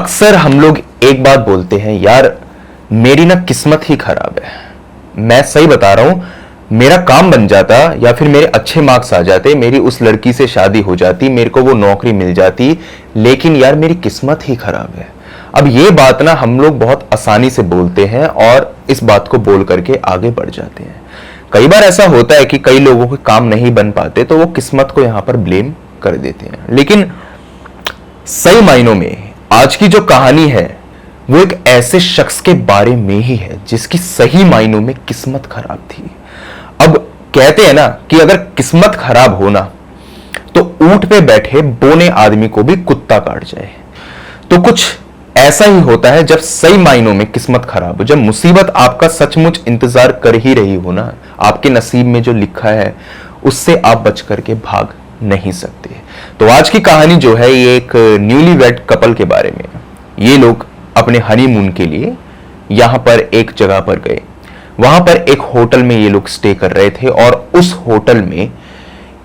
अक्सर हम लोग एक बात बोलते हैं, यार मेरी ना किस्मत ही खराब है। मैं सही बता रहा हूं, मेरा काम बन जाता या फिर मेरे अच्छे मार्क्स आ जाते, मेरी उस लड़की से शादी हो जाती, मेरे को वो नौकरी मिल जाती, लेकिन यार मेरी किस्मत ही खराब है। अब ये बात ना हम लोग बहुत आसानी से बोलते हैं और इस बात को बोल करके आगे बढ़ जाते हैं। कई बार ऐसा होता है कि कई लोगों के काम नहीं बन पाते तो वो किस्मत को यहां पर ब्लेम कर देते हैं, लेकिन सही मायनों में आज की जो कहानी है वो एक ऐसे शख्स के बारे में ही है जिसकी सही मायनों में किस्मत खराब थी। अब कहते हैं ना कि अगर किस्मत खराब होना तो ऊंट पे बैठे बोने आदमी को भी कुत्ता काट जाए। तो कुछ ऐसा ही होता है जब सही मायनों में किस्मत खराब हो, जब मुसीबत आपका सचमुच इंतजार कर ही रही हो ना, आपके नसीब में जो लिखा है उससे आप बच करके भाग नहीं सकते। तो आज की कहानी जो है ये एक न्यूली वेड कपल के बारे में। ये लोग अपने हनीमून के लिए यहां पर एक जगह पर गए। वहां पर एक होटल में ये लोग स्टे कर रहे थे और उस होटल में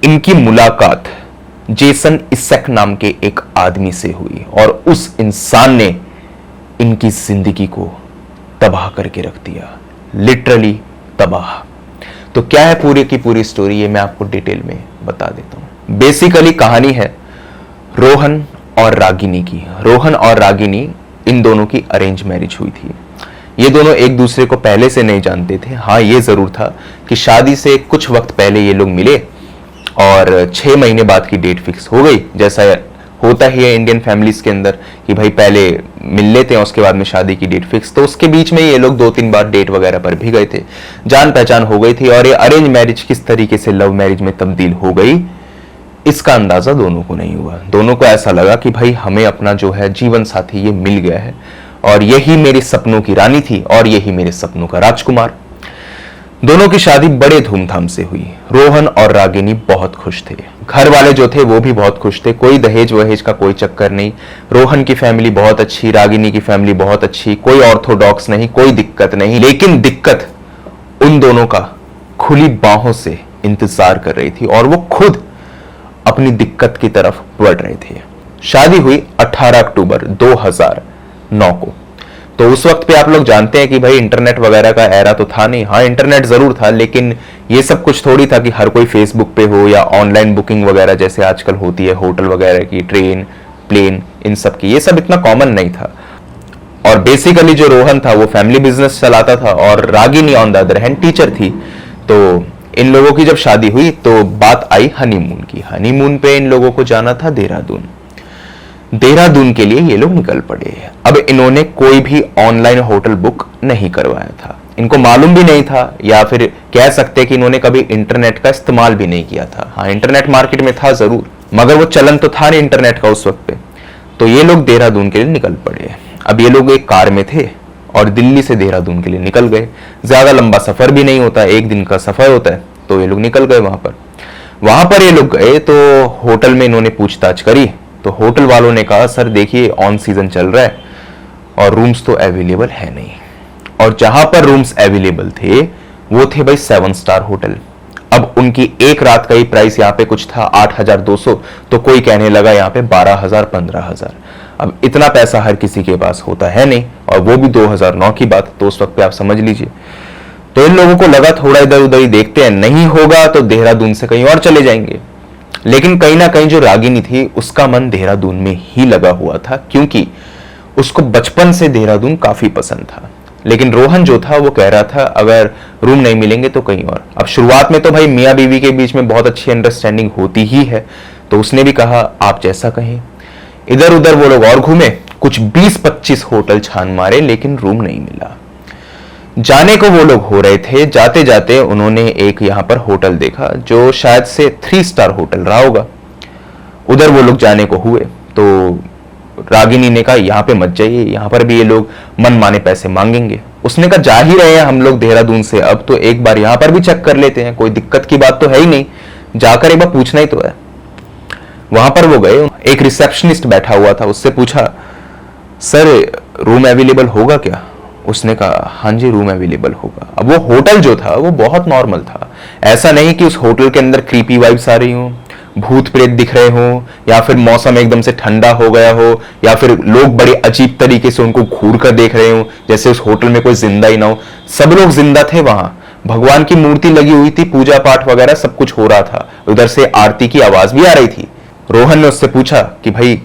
इनकी मुलाकात जेसन इसेक नाम के एक आदमी से हुई और उस इंसान ने इनकी जिंदगी को तबाह करके रख दिया, लिटरली तबाह। तो क्या है पूरी की पूरी स्टोरी, ये मैं आपको डिटेल में बता देता हूं। बेसिकली कहानी है रोहन और रागिनी की। रोहन और रागिनी इन दोनों की अरेंज मैरिज हुई थी। ये दोनों एक दूसरे को पहले से नहीं जानते थे। हाँ, ये जरूर था कि शादी से कुछ वक्त पहले ये लोग मिले और 6 महीने बाद की डेट फिक्स हो गई। जैसा होता ही है इंडियन फैमिलीज के अंदर कि भाई पहले मिल लेते हैं उसके बाद में शादी की डेट फिक्स। तो उसके बीच में ये लोग 2-3 बार डेट वगैरह पर भी गए थे, जान पहचान हो गई थी और ये अरेंज मैरिज किस तरीके से लव मैरिज में तब्दील हो गई इसका अंदाजा दोनों को नहीं हुआ। दोनों को ऐसा लगा कि भाई हमें अपना जो है जीवन साथी ये मिल गया है और यही मेरे सपनों की रानी थी और यही मेरे सपनों का राजकुमार। दोनों की शादी बड़े धूमधाम से हुई। रोहन और रागिनी बहुत खुश थे, घर वाले जो थे वो भी बहुत खुश थे, कोई दहेज वहेज का कोई चक्कर नहीं। रोहन की फैमिली बहुत अच्छी, रागिनी की फैमिली बहुत अच्छी, कोई ऑर्थोडॉक्स नहीं, कोई दिक्कत नहीं। लेकिन दिक्कत उन दोनों का खुली बाहों से इंतजार कर रही थी और वो खुद अपनी दिक्कत की तरफ बढ़ रहे थे। शादी हुई 18 अक्टूबर 2009 को। तो उस वक्त पे आप लोग जानते हैं कि भाई इंटरनेट वगैरह का एरा तो था नहीं। हाँ, इंटरनेट जरूर था, लेकिन ये सब कुछ थोड़ी था कि हर कोई फेसबुक पे हो या ऑनलाइन बुकिंग वगैरह जैसे आजकल होती है होटल वगैरह की, ट्रेन, प्लेन, इन सब की, ये सब इतना कॉमन नहीं था। और बेसिकली जो रोहन था वो फैमिली बिजनेस चलाता था और Ragini on the other hand teacher थी। तो इन लोगों की जब शादी हुई तो बात आई हनीमून की। हनीमून पे इन लोगों को जाना था देहरादून। देहरादून के लिए ये लोग निकल पड़े। अब इन्होंने कोई भी ऑनलाइन होटल बुक नहीं करवाया था, इनको मालूम भी नहीं था, या फिर कह सकते कि इन्होंने कभी इंटरनेट का इस्तेमाल भी नहीं किया था। हाँ, इंटरनेट मार्केट में था जरूर, मगर वो चलन तो था नहीं इंटरनेट का उस वक्त पे। तो ये लोग देहरादून के लिए निकल पड़े। अब ये लोग एक कार में थे और दिल्ली से देहरादून के लिए निकल गए। ज्यादा लंबा सफर भी नहीं होता, एक दिन का सफर होता है। तो ये लोग निकल गए वहां पर ये लोग गए तो होटल में इन्होंने पूछताछ करी तो होटल वालों ने कहा, सर देखिए ऑन सीजन चल रहा है और रूम्स तो अवेलेबल है नहीं। और जहां पर रूम्स अवेलेबल थे वो थे भाई 7 स्टार होटल। अब उनकी एक रात का ही प्राइस यहाँ पे कुछ था 8,200, तो कोई कहने लगा यहाँ पे 12,000 15,000। अब इतना पैसा हर किसी के पास होता है नहीं, और वो भी 2009 की बात, तो उस वक्त पे आप समझ लीजिए। तो इन लोगों को लगा थोड़ा इधर उधर ही देखते हैं, नहीं होगा तो देहरादून से कहीं और चले जाएंगे। लेकिन कहीं ना कहीं जो रागिनी थी उसका मन देहरादून में ही लगा हुआ था, क्योंकि उसको बचपन से देहरादून काफी पसंद था। लेकिन रोहन जो था वो कह रहा था अगर रूम नहीं मिलेंगे तो कहीं और। अब शुरुआत में तो भाई मियाँ बीवी के बीच में बहुत अच्छी अंडरस्टैंडिंग होती ही है, तो उसने भी कहा आप जैसा कहें। इधर उधर वो लोग और घूमे, कुछ 20-25 होटल छान मारे, लेकिन रूम नहीं मिला। जाने को वो लोग हो रहे थे, जाते जाते उन्होंने एक यहां पर होटल देखा जो शायद से 3 स्टार होटल रहा होगा। उधर वो लोग जाने को हुए तो रागिनी ने कहा यहाँ पे मत जाइए, यहाँ पर भी ये लोग मन माने पैसे मांगेंगे। उसने कहा जा ही रहे हैं हम लोग देहरादून से, अब तो एक बार यहाँ पर भी चेक कर लेते हैं, कोई दिक्कत की बात तो है ही नहीं, जाकर एक बार पूछना ही तो है। वहां पर वो गए, एक रिसेप्शनिस्ट बैठा हुआ था, उससे पूछा सर रूम अवेलेबल होगा क्या? उसने कहा हाँ जी रूम अवेलेबल होगा। अब वो होटल जो था वो बहुत नॉर्मल था, ऐसा नहीं कि उस होटल के अंदर क्रीपी वाइब्स आ रही हूँ, भूत प्रेत दिख रहे हो, या फिर मौसम एकदम से ठंडा हो गया हो, या फिर लोग बड़े अजीब तरीके से उनको घूर कर देख रहे हो, जैसे उस होटल में कोई जिंदा ही ना हो। सब लोग जिंदा थे वहां, भगवान की मूर्ति लगी हुई थी, पूजा पाठ वगैरह सब कुछ हो रहा था, उधर से आरती की आवाज भी आ रही थी। रोहन ने उससे पूछा कि भाई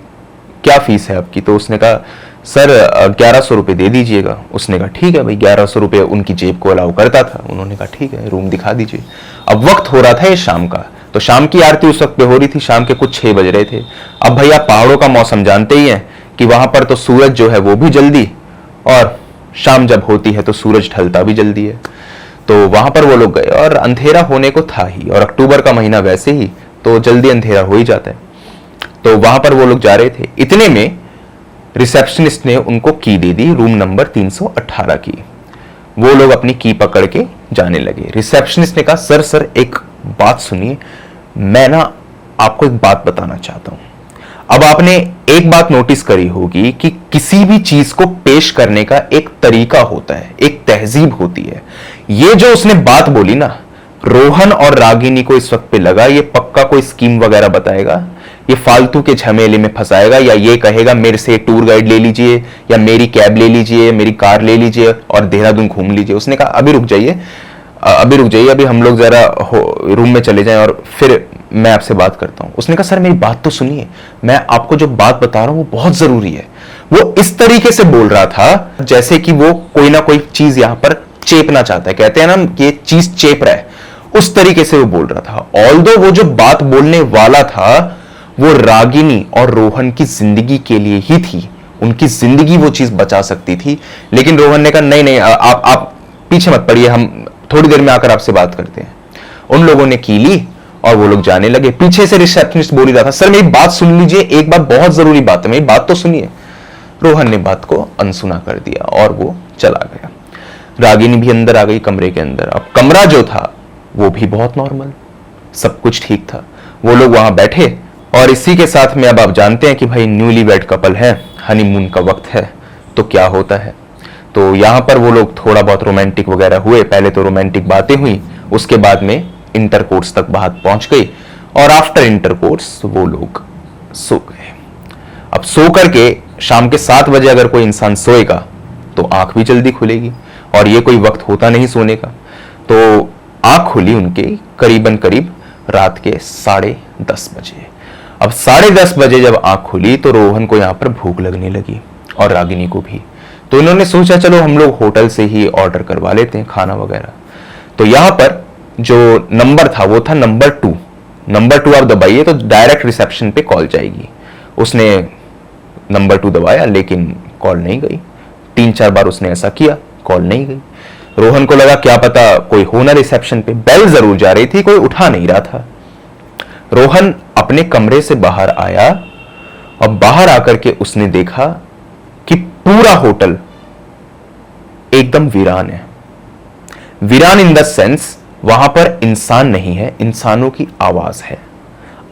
क्या फीस है आपकी? तो उसने कहा सर 1100 रुपये दे दीजिएगा। उसने कहा ठीक है भाई, 1100 रुपये उनकी जेब को अलाउ करता था। उन्होंने कहा ठीक है, रूम दिखा दीजिए। अब वक्त हो रहा था ये शाम का, तो शाम की आरती उस वक्त पे हो रही थी, शाम के कुछ 6 बज रहे थे। अब भैया पहाड़ों का मौसम जानते ही हैं कि वहां पर तो सूरज जो है वो भी जल्दी, और शाम जब होती है तो सूरज ढलता भी जल्दी है। तो वहां पर वो लोग गए और अंधेरा होने को था ही, और अक्टूबर का महीना वैसे ही तो जल्दी अंधेरा हो ही जाता है। तो वहां पर वो लोग जा रहे थे, इतने में रिसेप्शनिस्ट ने उनको की दे दी रूम नंबर 318 की। वो लोग अपनी की पकड़ के जाने लगे। रिसेप्शनिस्ट ने कहा सर एक बात सुनिए, मैं ना आपको एक बात बताना चाहता हूं। अब आपने एक बात नोटिस करी होगी कि किसी भी चीज को पेश करने का एक तरीका होता है, एक तहजीब होती है। ये जो उसने बात बोली ना, रोहन और रागिनी को इस वक्त पे लगा ये पक्का कोई स्कीम वगैरह बताएगा, ये फालतू के झमेले में फंसाएगा, या ये कहेगा मेरे से टूर गाइड ले लीजिए, या मेरी कैब ले लीजिए, मेरी कार ले लीजिए और देहरादून घूम लीजिए। उसने कहा अभी रुक जाइए, अभी हम लोग जरा रूम में चले जाएं और फिर मैं आपसे बात करता हूं। उसने कहा सर मेरी बात तो सुनिए, मैं आपको जो बात बता रहा हूं वो बहुत जरूरी है। वो इस तरीके से बोल रहा था जैसे कि वो कोई ना कोई चीज यहां पर चेपना चाहता है, कहते हैं ना कि ये चीज चेप रहा है, उस तरीके से वो बोल रहा था। ऑल्दो वो जो बात बोलने वाला था वो रागिनी और रोहन की जिंदगी के लिए ही थी, उनकी जिंदगी वो चीज बचा सकती थी। लेकिन रोहन ने कहा नहीं आप पीछे मत पड़िए, हम थोड़ी देर में आकर आपसे बात करते हैं। उन लोगों ने की ली और वो लोग जाने लगे। पीछे से रिसेप्शनिस्ट बोल रहा था सर मेरी बात सुन लीजिए, एक बात बहुत जरूरी बात है, मेरी बात तो सुनिए। रोहन ने बात को अनसुना कर दिया और वो चला गया। रागिनी भी अंदर आ गई कमरे के अंदर। अब कमरा जो था वो भी बहुत नॉर्मल, सब कुछ ठीक था। वो लोग वहां बैठे और इसी के साथ में अब आप जानते हैं कि भाई न्यूली वेड कपल है, हनीमून का वक्त है, तो क्या होता है। तो यहां पर वो लोग थोड़ा बहुत रोमांटिक वगैरह हुए। पहले तो रोमांटिक बातें हुई, उसके बाद में इंटरकोर्स तक बात पहुंच गई, और आफ्टर इंटरकोर्स वो लोग सो गए। अब सो करके शाम के 7 बजे अगर कोई इंसान सोएगा तो आंख भी जल्दी खुलेगी, और ये कोई वक्त होता नहीं सोने का। तो आंख खुली उनके करीबन करीब रात के 10:30 बजे। अब 10:30 बजे जब आंख खुली तो रोहन को यहां पर भूख लगने लगी और रागिनी को भी। तो इन्होंने सोचा चलो हम लोग होटल से ही ऑर्डर करवा लेते हैं खाना वगैरह। तो यहां पर जो नंबर था वो था नंबर 2। नंबर 2 आप दबाइए तो डायरेक्ट रिसेप्शन पे कॉल जाएगी। उसने नंबर 2 दबाया लेकिन कॉल नहीं गई। 3-4 बार उसने ऐसा किया, कॉल नहीं गई। रोहन को लगा क्या पता कोई हो ना रिसेप्शन पे। बेल जरूर जा रही थी, कोई उठा नहीं रहा था। रोहन अपने कमरे से बाहर आया और बाहर आकर के उसने देखा कि पूरा होटल एकदम वीरान है। वीरान इन द सेंस वहां पर इंसान नहीं है, इंसानों की आवाज है।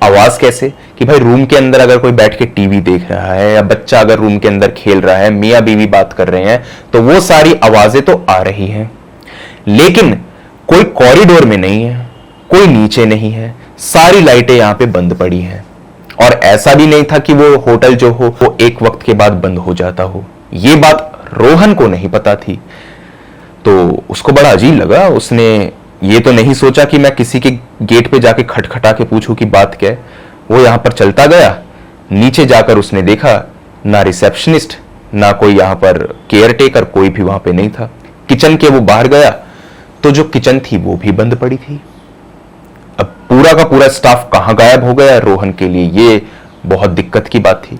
आवाज कैसे कि भाई रूम के अंदर अगर कोई बैठ के टीवी देख रहा है, या बच्चा अगर रूम के अंदर खेल रहा है, मियां बीवी बात कर रहे हैं, तो वो सारी आवाजें तो आ रही हैं। लेकिन कोई कॉरिडोर में नहीं है, कोई नीचे नहीं है, सारी लाइटें यहां पे बंद पड़ी हैं। और ऐसा भी नहीं था कि वो होटल जो हो वो एक वक्त के बाद बंद हो जाता हो। ये बात रोहन को नहीं पता थी। तो उसको बड़ा अजीब लगा। उसने ये तो नहीं सोचा कि मैं किसी के गेट पे जाके खटखटा के पूछूं कि बात क्या है। वो यहां पर चलता गया। नीचे जाकर उसने देखा ना रिसेप्शनिस्ट, ना कोई यहां पर केयर टेकर, कोई भी वहां पे नहीं था। किचन के वो बाहर गया तो जो किचन थी वो भी बंद पड़ी थी। अब पूरा का पूरा स्टाफ कहां गायब हो गया, रोहन के लिए ये बहुत दिक्कत की बात थी।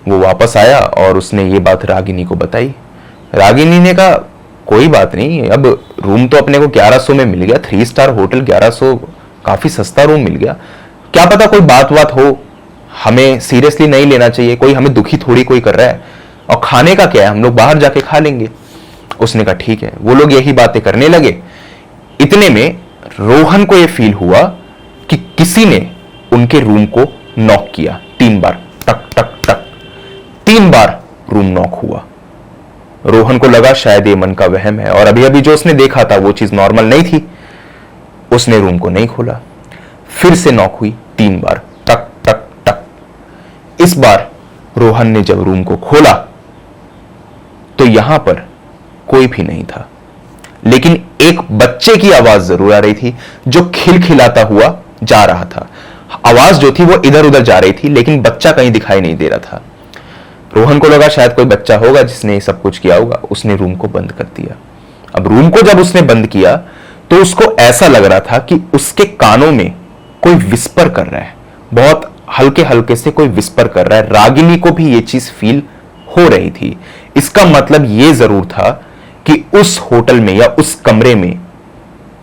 वो वापस आया और उसने ये बात रागिनी को बताई। रागिनी ने कहा कोई बात नहीं, अब रूम तो अपने को 1100 में मिल गया, 3 स्टार होटल 1100, काफी सस्ता रूम मिल गया। क्या पता कोई बात हो, हमें सीरियसली नहीं लेना चाहिए, कोई हमें दुखी थोड़ी कोई कर रहा है। और खाने का क्या है, हम लोग बाहर जाके खा लेंगे। उसने कहा ठीक है। वो लोग यही बातें करने लगे। इतने में रोहन को यह फील हुआ कि किसी ने उनके रूम को नॉक किया 3 बार, टक टक टक 3 बार रूम नॉक हुआ। रोहन को लगा शायद ये मन का वहम है, और अभी अभी जो उसने देखा था वो चीज नॉर्मल नहीं थी। उसने रूम को नहीं खोला। फिर से नॉक हुई 3 बार, इस बार रोहन ने जब रूम को खोला तो यहां पर कोई भी नहीं था, लेकिन एक बच्चे की आवाज जरूर आ रही थी जो खिलखिलाता हुआ जा रहा था। आवाज जो थी वो इधर उधर जा रही थी, लेकिन बच्चा कहीं दिखाई नहीं दे रहा था। रोहन को लगा शायद कोई बच्चा होगा जिसने ये सब कुछ किया होगा। उसने रूम को बंद कर दिया। अब रूम को जब उसने बंद किया तो उसको ऐसा लग रहा था कि उसके कानों में कोई विस्पर कर रहा है, बहुत हल्के हल्के से कोई विस्पर कर रहा है। रागिनी को भी ये चीज फील हो रही थी। इसका मतलब ये जरूर था कि उस होटल में या उस कमरे में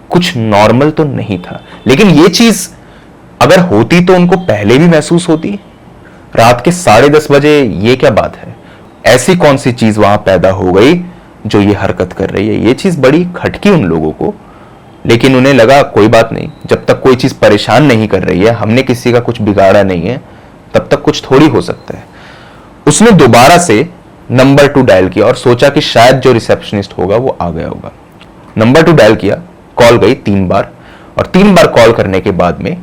कुछ नॉर्मल तो नहीं था, लेकिन ये चीज अगर होती तो उनको पहले भी महसूस होती। रात के 10:30 बजे ये क्या बात है? ऐसी कौन सी चीज वहां पैदा हो गई जो ये हरकत कर रही है? ये चीज बड़ी खटकी उन लोगों को, लेकिन उन्हें लगा कोई बात नहीं, जब तक कोई चीज परेशान नहीं कर रही है, हमने किसी का कुछ बिगाड़ा नहीं है, तब तक कुछ थोड़ी हो सकता है। उसने दोबारा से नंबर 2 डायल किया और सोचा कि शायद जो रिसेप्शनिस्ट होगा वो आ गया होगा। नंबर 2 डायल किया, कॉल गई 3 बार, और 3 बार कॉल करने के बाद में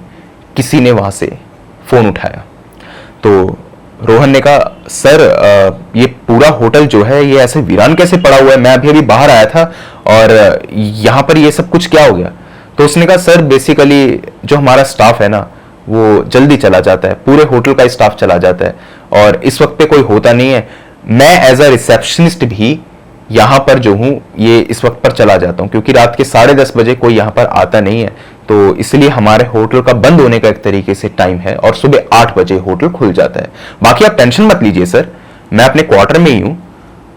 किसी ने वहां से फोन उठाया। तो रोहन ने कहा, सर ये पूरा होटल जो है ये ऐसे वीरान कैसे पड़ा हुआ है? मैं अभी अभी बाहर आया था और यहां पर ये सब कुछ क्या हो गया? तो उसने कहा, सर बेसिकली जो हमारा स्टाफ है ना वो जल्दी चला जाता है, पूरे होटल का स्टाफ चला जाता है और इस वक्त पे कोई होता नहीं है। मैं एज अ रिसेप्शनिस्ट भी यहां पर जो हूं ये इस वक्त पर चला जाता हूं, क्योंकि रात के 10:30 बजे कोई यहां पर आता नहीं है, तो इसलिए हमारे होटल का बंद होने का एक तरीके से टाइम है और सुबह 8 बजे होटल खुल जाता है। बाकी आप टेंशन मत लीजिए सर, मैं अपने क्वार्टर में ही हूं,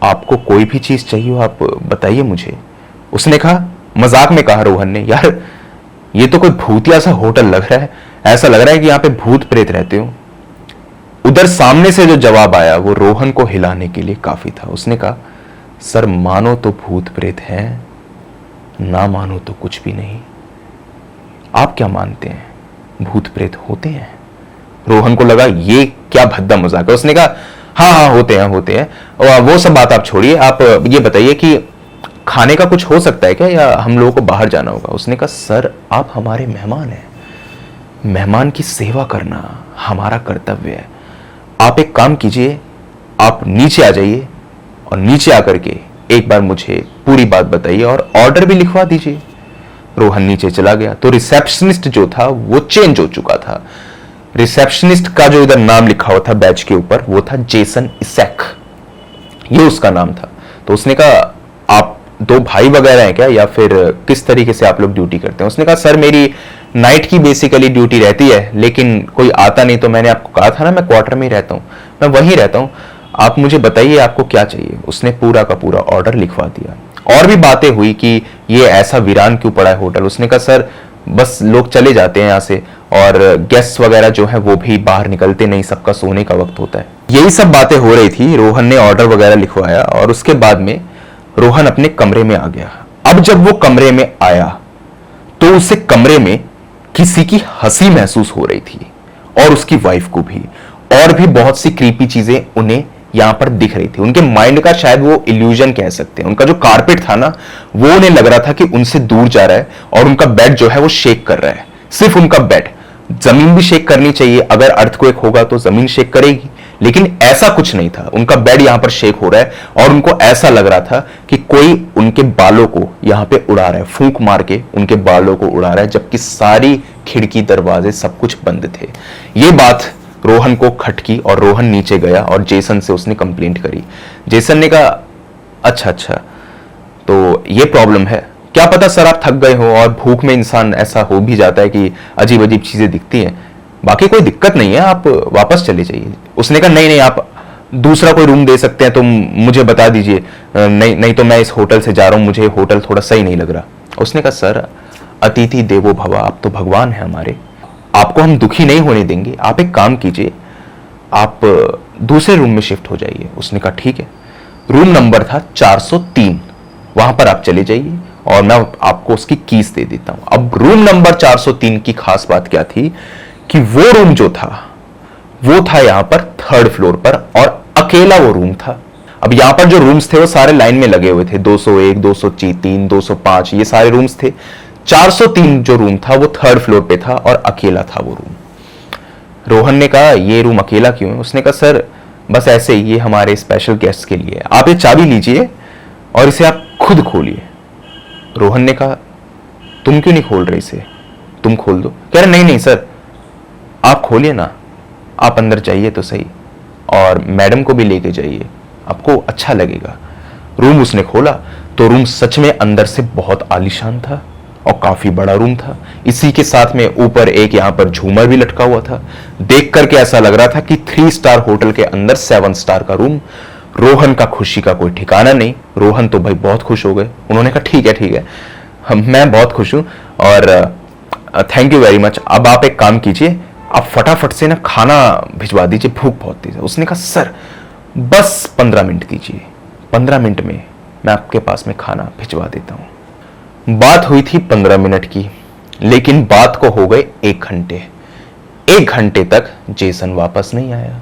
आपको कोई भी चीज चाहिए हो आप बताइए मुझे। उसने कहा, मजाक में कहा रोहन ने, यार ये तो कोई भूतिया सा होटल लग रहा है, ऐसा लग रहा है कि यहां पे भूत प्रेत रहते हो। उधर सामने से जो जवाब आया वो रोहन को हिलाने के लिए काफी था। उसने कहा, सर मानो तो भूत प्रेत हैं, ना मानो तो कुछ भी नहीं। आप क्या मानते हैं, भूत प्रेत होते हैं? रोहन को लगा ये क्या भद्दा मजाक है। उसने कहा, हाँ हाँ होते हैं होते हैं, और वो सब बात आप छोड़िए, आप ये बताइए कि खाने का कुछ हो सकता है क्या, या हम लोगों को बाहर जाना होगा? उसने कहा, सर आप हमारे मेहमान हैं, मेहमान की सेवा करना हमारा कर्तव्य है। आप एक काम कीजिए, आप नीचे आ जाइए और नीचे आकर के एक बार मुझे पूरी बात बताइए और ऑर्डर भी लिखवा दीजिए। रोहन नीचे चला गया तो रिसेप्शनिस्ट जो था वो चेंज हो चुका था। रिसेप्शनिस्ट का जो इधर नाम लिखा हुआ था बैच के ऊपर वो था जेसन इसैक, ये उसका नाम था। तो उसने कहा, आप 2 भाई वगैरह हैं क्या, या फिर किस तरीके से आप लोग ड्यूटी करते हैं? उसने कहा, सर मेरी नाइट की बेसिकली ड्यूटी रहती है, लेकिन कोई आता नहीं, तो मैंने आपको कहा था ना मैं क्वार्टर में ही रहता हूं, मैं वहीं रहता हूं, आप मुझे बताइए आपको क्या चाहिए। उसने पूरा का पूरा ऑर्डर लिखवा दिया। और भी बातें हुई कि ये ऐसा वीरान क्यों पड़ा है होटल। उसने कहा, सर बस लोग चले जाते हैं यहाँ से और गेस्ट वगैरह जो है वो भी बाहर निकलते नहीं, सबका सोने का वक्त होता है। यही सब बातें हो रही थी। रोहन ने ऑर्डर वगैरह लिखवाया और उसके बाद में रोहन अपने कमरे में आ गया। अब जब वो कमरे में आया तो उसे कमरे में किसी की हंसी महसूस हो रही थी और उसकी वाइफ को भी, और भी बहुत सी क्रीपी चीजें उन्हें यहां पर दिख रही थी। उनके माइंड का शायद वो इल्यूजन कह सकते हैं। उनका जो कारपेट था ना वो उन्हें लग रहा था कि उनसे दूर जा रहा है, और उनका बेड जो है वो शेक कर रहा है। सिर्फ उनका बेड, जमीन भी शेक करनी चाहिए, अगर अर्थक्वेक होगा तो जमीन शेक करेगी, लेकिन ऐसा कुछ नहीं था। उनका बेड यहां पर शेक हो रहा है और उनको ऐसा लग रहा था कि कोई उनके बालों को यहां पे उड़ा रहा है, फूंक मार के उनके बालों को उड़ा रहा है, जबकि सारी खिड़की दरवाजे सब कुछ बंद थे। ये बात रोहन को खटकी और रोहन नीचे गया और जेसन से उसने कंप्लेंट करी। जेसन ने कहा, अच्छा अच्छा तो ये प्रॉब्लम है, क्या पता सर आप थक गए हो और भूख में इंसान ऐसा हो भी जाता है कि अजीब अजीब चीजें दिखती हैं, बाकी कोई दिक्कत नहीं है, आप वापस चले जाइए। उसने कहा, नहीं नहीं आप दूसरा कोई रूम दे सकते हैं तो मुझे बता दीजिए, नहीं नहीं तो मैं इस होटल से जा रहा हूं, मुझे होटल थोड़ा सही नहीं लग रहा। उसने कहा, सर अतिथि देवो भव, आप तो भगवान हैं हमारे, आपको हम दुखी नहीं होने देंगे, आप एक काम कीजिए, आप दूसरे रूम में शिफ्ट हो जाइए। उसने कहा, ठीक है। रूम नंबर था 403, वहां पर आप चले जाइए और मैं आपको उसकी कीज दे देता हूं। अब रूम नंबर 403 की खास बात क्या थी कि वो रूम जो था वो था यहां पर 3rd फ्लोर पर और अकेला वो रूम था। अब यहां पर जो रूम्स थे वो सारे लाइन में लगे हुए थे, 201, 203, 205, ये सारे रूम्स थे। 403 जो रूम था वो 3rd फ्लोर पे था और अकेला था वो रूम। रोहन ने कहा ये रूम अकेला क्यों है? उसने कहा सर बस ऐसे ही, ये हमारे स्पेशल गेस्ट के लिए है, आप ये चाबी लीजिए और इसे आप खुद खोलिए। रोहन ने कहा तुम क्यों नहीं खोल रहे इसे, तुम खोल दो। कह रहे नहीं नहीं सर आप खोलिए ना, आप अंदर जाइए तो सही और मैडम को भी लेके जाइए, आपको अच्छा लगेगा। रूम उसने खोला तो रूम सच में अंदर से बहुत आलीशान था और काफी बड़ा रूम था। इसी के साथ में ऊपर एक यहां पर झूमर भी लटका हुआ था। देख करके ऐसा लग रहा था कि 3 स्टार होटल के अंदर 7 स्टार का रूम। रोहन का खुशी का कोई ठिकाना नहीं। रोहन तो भाई बहुत खुश हो गए। उन्होंने कहा ठीक है मैं बहुत खुश हूं और थैंक यू वेरी मच। अब आप एक काम कीजिए, आप फटाफट से ना खाना भिजवा दीजिए, भूख बहुत तेज है। उसने कहा सर बस 15 मिनट दीजिए, 15 मिनट में मैं आपके पास में खाना भिजवा देता हूं। बात हुई थी 15 मिनट की, लेकिन बात को हो गए 1 घंटे। 1 घंटे तक जेसन वापस नहीं आया।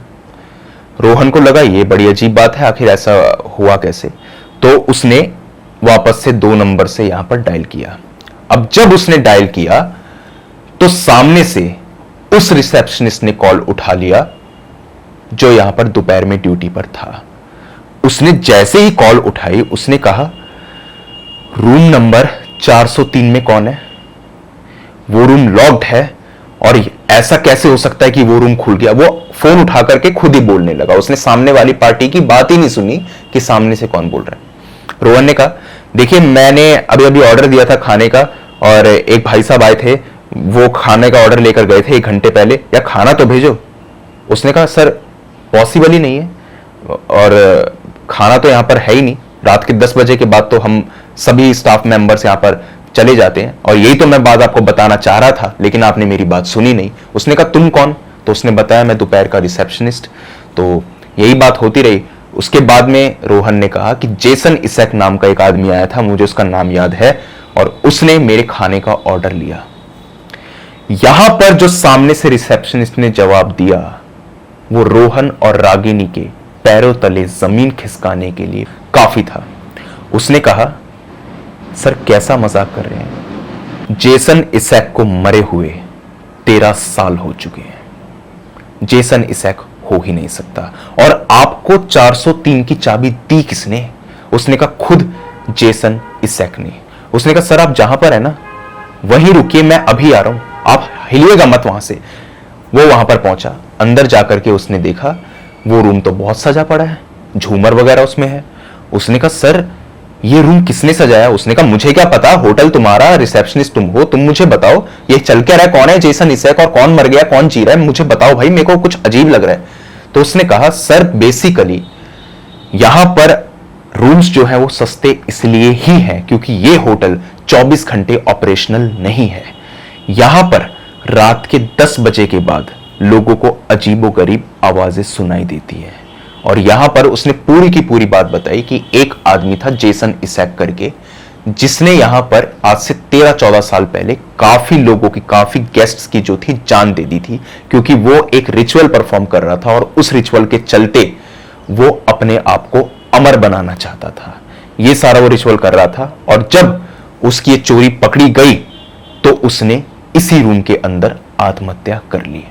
रोहन को लगा ये बड़ी अजीब बात है, आखिर ऐसा हुआ कैसे। तो उसने वापस से 2 नंबर से यहां पर डायल किया। अब जब उसने डायल किया तो सामने से उस रिसेप्शनिस्ट ने कॉल उठा लिया जो यहां पर दोपहर में ड्यूटी पर था। उसने जैसे ही कॉल उठाई उसने कहा रूम नंबर 403 में कौन है? वो रूम लॉक्ड है और ऐसा कैसे हो सकता है कि वो रूम खुल गया। वो फोन उठा करके खुद ही बोलने लगा। उसने सामने वाली पार्टी की बात ही नहीं सुनी कि सामने से कौन बोल रहा है। रोहन ने कहा देखिए मैंने अभी अभी ऑर्डर दिया था खाने का और एक भाई साहब आए थे, वो खाने का ऑर्डर लेकर गए थे 1 घंटे पहले, या खाना तो भेजो। उसने कहा सर पॉसिबल ही नहीं है और खाना तो यहां पर है ही नहीं, रात के 10 बजे के बाद तो हम सभी स्टाफ मेंबर्स यहां पर चले जाते हैं और यही तो मैं बात आपको बताना चाह रहा था, लेकिन आपने मेरी बात सुनी नहीं। उसने कहा तुम कौन? तो उसने बताया मैं दोपहर का रिसेप्शनिस्ट। तो यही बात होती रही। उसके बाद में रोहन ने कहा कि जेसन इसैक नाम का एक आदमी आया था, मुझे उसका नाम याद है, और उसने मेरे खाने का ऑर्डर लिया। यहां पर जो सामने से रिसेप्शनिस्ट ने जवाब दिया वो रोहन और रागिनी के पैरों तले जमीन खिसकाने के लिए काफी था। उसने कहा सर कैसा मजाक कर रहे हैं? जेसन इसैक को मरे हुए 13 साल हो चुके हैं। जेसन इसैक हो ही नहीं सकता। और आपको 403 की चाबी दी किसने? उसने कहा खुद जेसन इसैक ने। उसने कहा सर आप जहां पर है ना वहीं रुकिए, मैं अभी आ रहा हूं, आप हिलिएगा मत वहां से। वो वहां पर पहुंचा। अंदर जाकर के उसने देखा वो रूम तो बहुत सजा पड़ा है, झूमर वगैरह उसमें है। उसने कहा सर ये रूम किसने सजाया? उसने कहा मुझे क्या पता, होटल तुम्हारा, रिसेप्शनिस्ट तुम हो, तुम मुझे बताओ ये चल क्या रहा है, कौन है जेसन इसैक और कौन मर गया कौन जी रहा है, मुझे बताओ भाई, मेरे को कुछ अजीब लग रहा है। तो उसने कहा सर बेसिकली यहां पर रूम्स जो है वो सस्ते इसलिए ही हैं क्योंकि ये होटल 24 घंटे ऑपरेशनल नहीं है। यहां पर रात के 10 बजे के बाद लोगों को अजीबोगरीब आवाजें सुनाई देती है। और यहां पर उसने पूरी की पूरी बात बताई कि एक आदमी था जेसन इसैक करके, जिसने यहां पर आज से 13-14 साल पहले काफी लोगों की, काफी गेस्ट्स की जो थी जान दे दी थी, क्योंकि वो एक रिचुअल परफॉर्म कर रहा था और उस रिचुअल के चलते वो अपने आप को अमर बनाना चाहता था। ये सारा वो रिचुअल कर रहा था और जब उसकी ये चोरी पकड़ी गई तो उसने इसी रूम के अंदर आत्महत्या कर ली।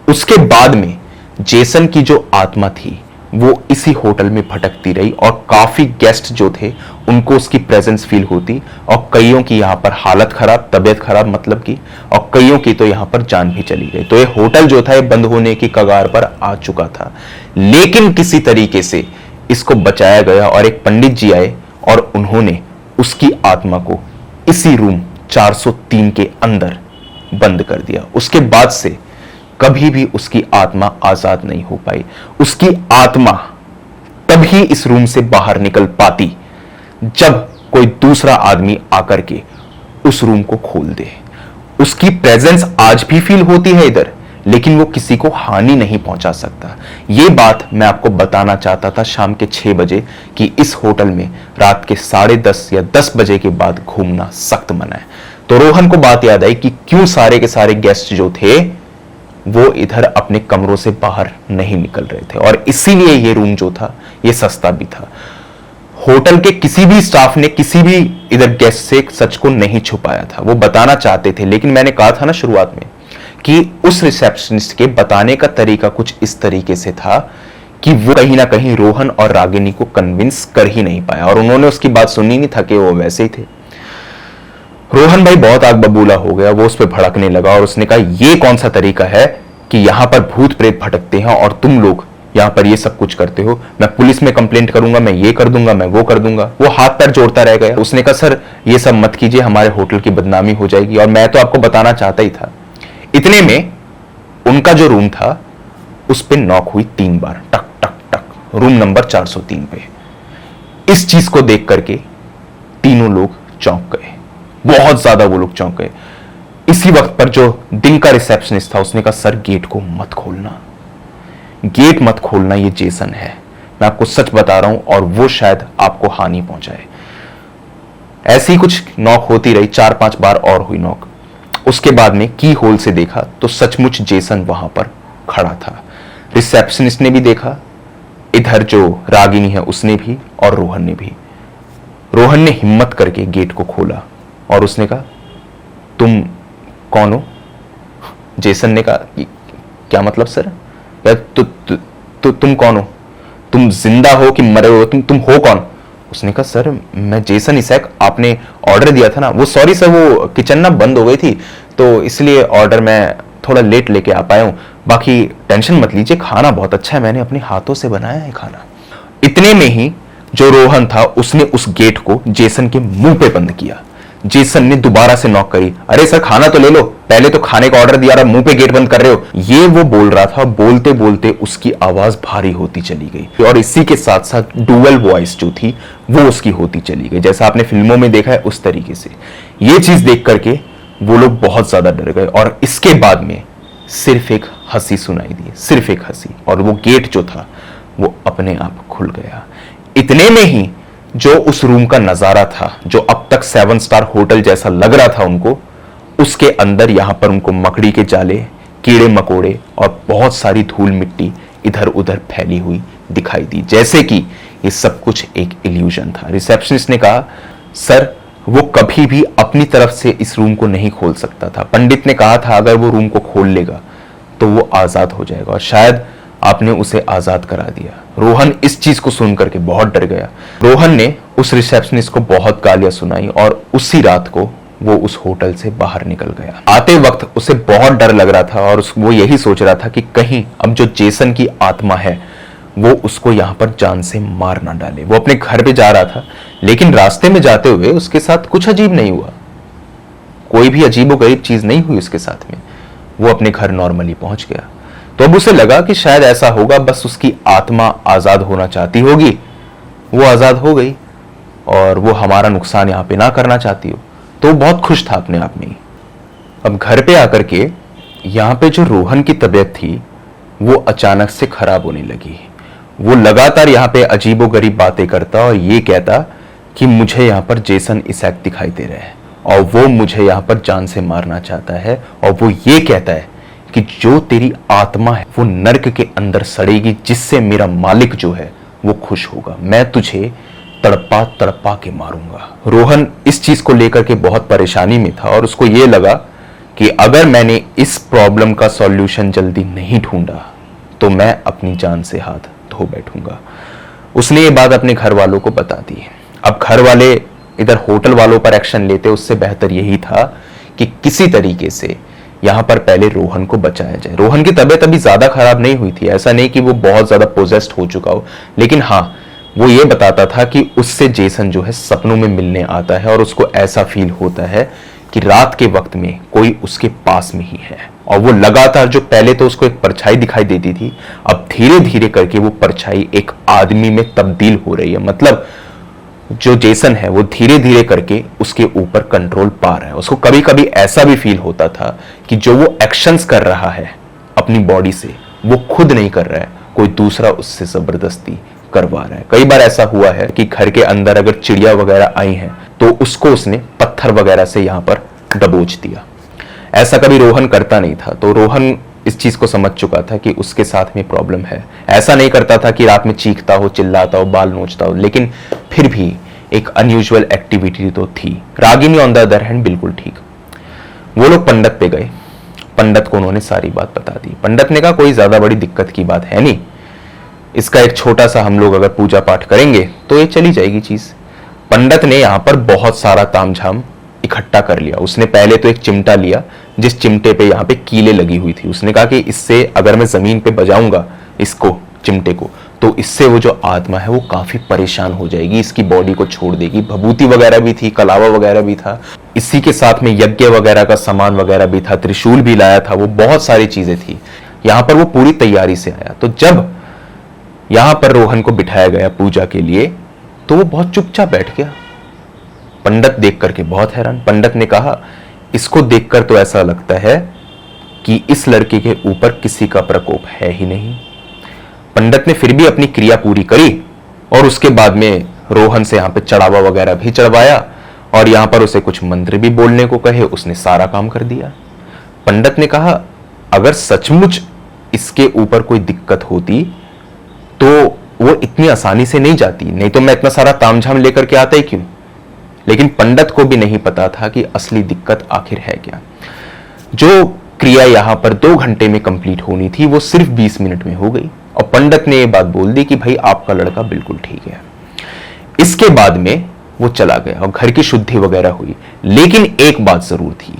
उसके बाद में जेसन की जो आत्मा थी वो इसी होटल में भटकती रही और काफी गेस्ट जो थे उनको उसकी प्रेजेंस फील होती और कईयों की यहां पर हालत खराब, तबीयत खराब मतलब की, और कईयों की तो यहां पर जान भी चली गई। तो ये होटल जो था ये बंद होने की कगार पर आ चुका था, लेकिन किसी तरीके से इसको बचाया गया और एक पंडित जी आए और उन्होंने उसकी आत्मा को इसी रूम 403 के अंदर बंद कर दिया। उसके बाद से कभी भी उसकी आत्मा आजाद नहीं हो पाई। उसकी आत्मा तभी इस रूम से बाहर निकल पाती जब कोई दूसरा आदमी आकर के उस रूम को खोल दे। उसकी प्रेजेंस आज भी फील होती है इधर, लेकिन वो किसी को हानि नहीं पहुंचा सकता। ये बात मैं आपको बताना चाहता था शाम के 6 बजे कि इस होटल में रात के 10:30 या 10 बजे के बाद घूमना सख्त मना है। तो रोहन को बात याद आई कि क्यों सारे के सारे गेस्ट जो थे वो इधर अपने कमरों से बाहर नहीं निकल रहे थे, और इसीलिए ये रूम जो था ये सस्ता भी था। होटल के किसी भी स्टाफ ने किसी भी इधर गेस्ट से सच को नहीं छुपाया था, वो बताना चाहते थे। लेकिन मैंने कहा था ना शुरुआत में कि उस रिसेप्शनिस्ट के बताने का तरीका कुछ इस तरीके से था कि वो कहीं ना कहीं रोहन और रागिनी को कन्विंस कर ही नहीं पाया, और उन्होंने उसकी बात सुनी नहीं था कि वो वैसे ही थे। रोहन भाई बहुत आग बबूला हो गया, वो उस पर भड़कने लगा और उसने कहा ये कौन सा तरीका है कि यहां पर भूत प्रेत भटकते हैं और तुम लोग यहां पर ये सब कुछ करते हो, मैं पुलिस में कंप्लेंट करूंगा, मैं ये कर दूंगा, मैं वो कर दूंगा। वो हाथ पैर जोड़ता रह गया। उसने कहा सर ये सब मत कीजिए, हमारे होटल की बदनामी हो जाएगी, और मैं तो आपको बताना चाहता ही था। इतने में उनका जो रूम था उस पर नॉक हुई 3 बार, टक टक टक, रूम नंबर 403 पे। इस चीज को देख करके तीनों लोग चौंक गए, बहुत ज्यादा वो लोग चौंक गए। इसी वक्त पर जो दिन का रिसेप्शनिस्ट था उसने कहा सर गेट को मत खोलना, गेट मत खोलना, ये जेसन है, मैं आपको सच बता रहा हूं, और वो शायद आपको हानि पहुंचाए। ऐसी कुछ नॉक होती रही, 4-5 बार और हुई नॉक। उसके बाद में की होल से देखा तो सचमुच जेसन वहां पर खड़ा था। रिसेप्शनिस्ट ने भी देखा, इधर जो रागिनी है उसने भी, और रोहन ने भी। रोहन ने हिम्मत करके गेट को खोला और उसने कहा तुम कौन हो? जेसन ने कहा क्या मतलब सर, या तुम कौन हो? तुम जिंदा हो कि मरे हो? तुम हो कौन? उसने कहा सर मैं जेसन इसैक, आपने ऑर्डर दिया था ना। वो सॉरी सर, वो किचन ना बंद हो गई थी तो इसलिए ऑर्डर मैं थोड़ा लेट लेके आ पाया हूं, बाकी टेंशन मत लीजिए, खाना बहुत अच्छा है, मैंने अपने हाथों से बनाया है खाना। इतने में ही जो रोहन था उसने उस गेट को जेसन के मुंह पे बंद किया। जेसन ने दोबारा से नॉक करी, अरे सर खाना तो ले लो, पहले तो खाने का ऑर्डर दिया रहा, मुंह पे गेट बंद कर रहे हो। ये वो बोल रहा था, बोलते बोलते उसकी आवाज भारी होती चली गई और इसी के साथ साथ डुअल वॉइस जो थी वो उसकी होती चली गई, जैसा आपने फिल्मों में देखा है उस तरीके से। ये चीज देख करके वो लोग बहुत ज्यादा डर गए और इसके बाद में सिर्फ एक हंसी सुनाई दी, सिर्फ एक हंसी, और वो गेट जो था वो अपने आप खुल गया। इतने में ही जो उस रूम का नजारा था, जो अब तक 7 स्टार होटल जैसा लग रहा था उनको, उसके अंदर यहां पर उनको मकड़ी के जाले, कीड़े मकोड़े और बहुत सारी धूल मिट्टी इधर उधर फैली हुई दिखाई दी, जैसे कि ये सब कुछ एक इल्यूजन था। रिसेप्शनिस्ट ने कहा सर वो कभी भी अपनी तरफ से इस रूम को नहीं खोल सकता था, पंडित ने कहा था अगर वो रूम को खोल लेगा तो वो आजाद हो जाएगा, और शायद आपने उसे आजाद करा दिया। रोहन इस चीज को सुनकर के बहुत डर गया। रोहन ने उस रिसेप्शनिस्ट को बहुत गालियां सुनाई और उसी रात को वो उस होटल से बाहर निकल गया। आते वक्त उसे बहुत डर लग रहा था और वो यही सोच रहा था कि कहीं अब जो जेसन की आत्मा है वो उसको यहां पर जान से मार ना डाले। वो अपने घर पे जा रहा था, लेकिन रास्ते में जाते हुए उसके साथ कुछ अजीब नहीं हुआ, कोई भी अजीबोगरीब चीज नहीं हुई उसके साथ में। वो अपने घर नॉर्मली पहुंच गया। तो अब उसे लगा कि शायद ऐसा होगा, बस उसकी आत्मा आजाद होना चाहती होगी, वो आजाद हो गई और वो हमारा नुकसान यहां पे ना करना चाहती हो, तो वो बहुत खुश था अपने आप में ही। अब घर पे आकर के यहां पे जो रोहन की तबीयत थी वो अचानक से खराब होने लगी। वो लगातार यहां पे अजीबोगरीब बातें करता और ये कहता कि मुझे यहां पर जेसन इसैक दिखाई दे रहा है और वो मुझे यहां पर जान से मारना चाहता है, और वो ये कहता है कि जो तेरी आत्मा है वो नर्क के अंदर सड़ेगी, जिससे मेरा मालिक जो है वो खुश होगा, मैं तुझे तड़पा तड़पा के मारूंगा। रोहन इस चीज को लेकर के बहुत परेशानी में था और उसको ये लगा कि अगर मैंने इस प्रॉब्लम का सॉल्यूशन जल्दी नहीं ढूंढा तो मैं अपनी जान से हाथ धो बैठूंगा। उसने ये बात अपने घर वालों को बता दी। अब घर वाले इधर होटल वालों पर एक्शन लेते, उससे बेहतर यही था कि किसी तरीके से यहां पर पहले रोहन को बचाया जाए। रोहन की तबीयत अभी ज्यादा खराब नहीं हुई थी, ऐसा नहीं कि वो बहुत ज्यादा पोजेस्ड हो चुका हो, लेकिन हाँ वो ये बताता था कि उससे जेसन जो है सपनों में मिलने आता है और उसको ऐसा फील होता है कि रात के वक्त में कोई उसके पास में ही है। और वो लगातार, जो पहले तो उसको एक परछाई दिखाई देती थी, अब धीरे धीरे करके वो परछाई एक आदमी में तब्दील हो रही है। मतलब जो जेसन है वो धीरे धीरे करके उसके ऊपर कंट्रोल पा रहा है। उसको कभी कभी ऐसा भी फील होता था कि जो वो एक्शंस कर रहा है अपनी बॉडी से वो खुद नहीं कर रहा है, कोई दूसरा उससे जबरदस्ती करवा रहा है। कई बार ऐसा हुआ है कि घर के अंदर अगर चिड़िया वगैरह आई हैं तो उसको उसने पत्थर वगैरह से यहां पर दबोच दिया। ऐसा कभी रोहन करता नहीं था, तो रोहन इस चीज को समझ चुका था कि उसके साथ में प्रॉब्लम है। ऐसा नहीं करता था कि रात में चीखता हो, चिल्लाता हो, बाल नोचता हो, लेकिन फिर भी एक अनयूजुअल एक्टिविटी तो थी। Ragini on the other hand बिल्कुल ठीक। वो लोग पंडित पे गए। पंडित को उन्होंने सारी बात बता दी। पंडित ने कहा कोई ज्यादा बड़ी दिक्कत की बात है नहीं, इसका एक छोटा सा हम लोग अगर पूजा पाठ करेंगे तो ये चली जाएगी चीज। पंडित ने यहां पर बहुत सारा तामझाम इकट्ठा कर लिया। उसने पहले तो एक चिमटा लिया, जिस चिमटे पे यहाँ पे कीले लगी हुई थी। उसने कहा कि इससे अगर मैं जमीन पे बजाऊंगा इसको, चिमटे को, तो इससे वो जो आत्मा है वो काफी परेशान हो जाएगी, इसकी बॉडी को छोड़ देगी। भभूति वगैरह भी थी, कलावा वगैरह भी था, इसी के साथ में यज्ञ वगैरह का सामान वगैरह भी था, त्रिशूल भी लाया था, वो बहुत सारी चीजें थी। यहां पर वो पूरी तैयारी से आया। तो जब यहां पर रोहन को बिठाया गया पूजा के लिए तो वो बहुत चुपचाप बैठ गया। पंडित देख करके बहुत हैरान। पंडित ने कहा इसको देखकर तो ऐसा लगता है कि इस लड़के के ऊपर किसी का प्रकोप है ही नहीं। पंडित ने फिर भी अपनी क्रिया पूरी करी और उसके बाद में रोहन से यहां पे चढ़ावा वगैरह भी चढ़वाया और यहां पर उसे कुछ मंत्र भी बोलने को कहे। उसने सारा काम कर दिया। पंडित ने कहा अगर सचमुच इसके ऊपर कोई दिक्कत होती तो वो इतनी आसानी से नहीं जाती, नहीं तो मैं इतना सारा तामझाम लेकर के आता ही क्यों। लेकिन पंडित को भी नहीं पता था कि असली दिक्कत आखिर है क्या। जो क्रिया यहां पर 2 घंटे में कंप्लीट होनी थी वो सिर्फ 20 मिनट में हो गई और पंडित ने ये बात बोल दी कि भाई आपका लड़का बिल्कुल ठीक है। इसके बाद में वो चला गया और घर की शुद्धि वगैरह हुई। लेकिन एक बात जरूर थी,